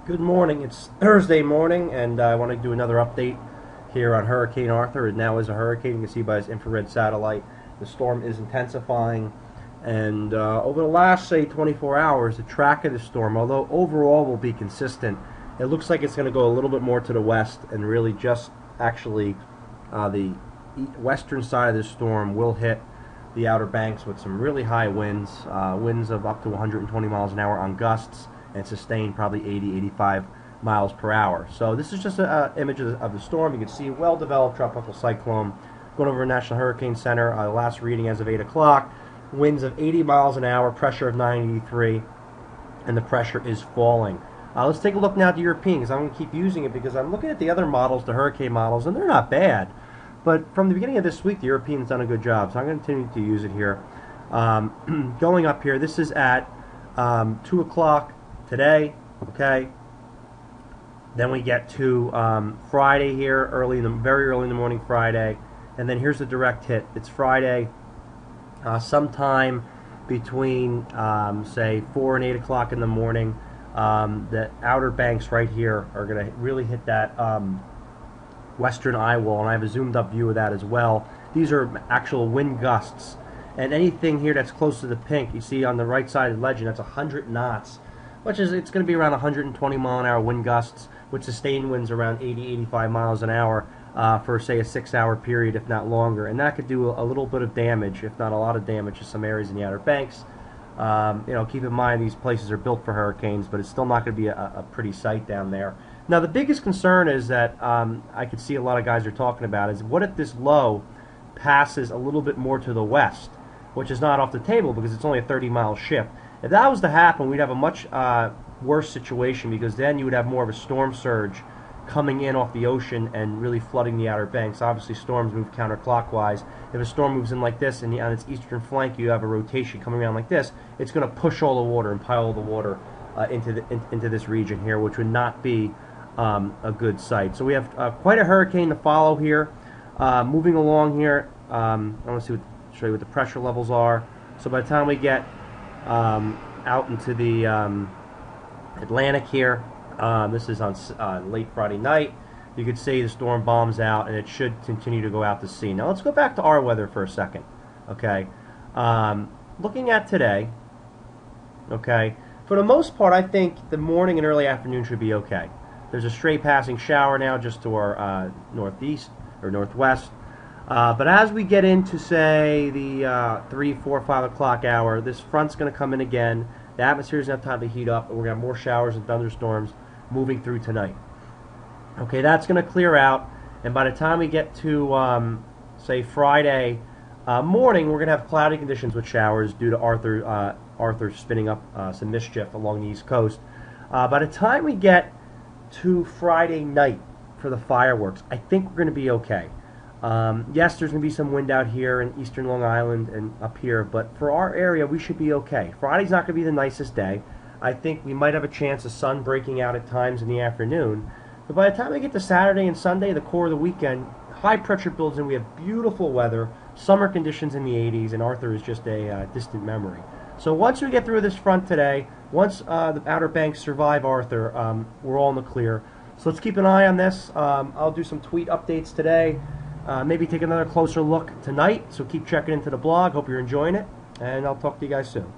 Good morning. It's Thursday morning, and I want to do another update here on Hurricane Arthur. It now is a hurricane. You can see by its infrared satellite. The storm is intensifying, and over the last, say, 24 hours, the track of the storm, although overall will be consistent, it looks like it's going to go a little bit more to the west, and really just actually the western side of the storm will hit the Outer Banks with some really high winds, winds of up to 120 miles an hour on gusts, and sustained probably 80, 85 miles per hour. So this is just an image of the storm. You can see a well-developed tropical cyclone going over National Hurricane Center. The last reading as of 8 o'clock, winds of 80 miles an hour, pressure of 983, and the pressure is falling. Let's take a look now at the European, because I'm going to keep using it because I'm looking at the other models, the hurricane models, and they're not bad. But from the beginning of this week, the European's done a good job, so I'm going to continue to use it here. Going up here, this is at 2 o'clock today, okay? Then we get to Friday here, very early in the morning Friday, and then here's the direct hit. It's Friday, sometime between, say, 4 and 8 o'clock in the morning. The Outer Banks right here are going to really hit that western eye wall, and I have a zoomed up view of that as well. These are actual wind gusts, and anything here that's close to the pink, you see on the right side of the legend, that's 100 knots, which is, it's going to be around 120 mile an hour wind gusts with sustained winds around 80, 85 miles an hour for, say, a 6-hour period, if not longer. And that could do a little bit of damage, if not a lot of damage, to some areas in the Outer Banks. Keep in mind these places are built for hurricanes, but it's still not going to be a pretty sight down there. Now, the biggest concern is that I could see a lot of guys are talking about is, what if this low passes a little bit more to the west, which is not off the table because it's only a 30-mile shift. If that was to happen, we'd have a much worse situation, because then you would have more of a storm surge coming in off the ocean and really flooding the Outer Banks. Obviously, storms move counterclockwise. If a storm moves in like this and on its eastern flank you have a rotation coming around like this, it's going to push all the water and pile all the water into this region here, which would not be a good sight. So we have quite a hurricane to follow here. Moving along here, I want to show you what the pressure levels are. So by the time we get out into the Atlantic here, this is on late Friday night, you could see the storm bombs out, and it should continue to go out to sea. Now let's go back to our weather for a second. Okay, looking at today, okay, for the most part I think the morning and early afternoon should be okay. There's a straight passing shower now just to our northeast or northwest. But as we get into, say, the 3, 4, 5 o'clock hour, this front's going to come in again. The atmosphere's going to have time to heat up, and we're going to have more showers and thunderstorms moving through tonight. Okay, that's going to clear out, and by the time we get to, say, Friday morning, we're going to have cloudy conditions with showers due to Arthur spinning up some mischief along the East Coast. By the time we get to Friday night for the fireworks, I think we're going to be okay. Yes, there's going to be some wind out here in eastern Long Island and up here, but for our area, we should be okay. Friday's not going to be the nicest day. I think we might have a chance of sun breaking out at times in the afternoon. But by the time we get to Saturday and Sunday, the core of the weekend, high pressure builds in. We have beautiful weather, summer conditions in the 80s, and Arthur is just a distant memory. So once we get through this front today, once the Outer Banks survive Arthur, we're all in the clear. So let's keep an eye on this. I'll do some tweet updates today. Maybe take another closer look tonight, so keep checking into the blog. Hope you're enjoying it, and I'll talk to you guys soon.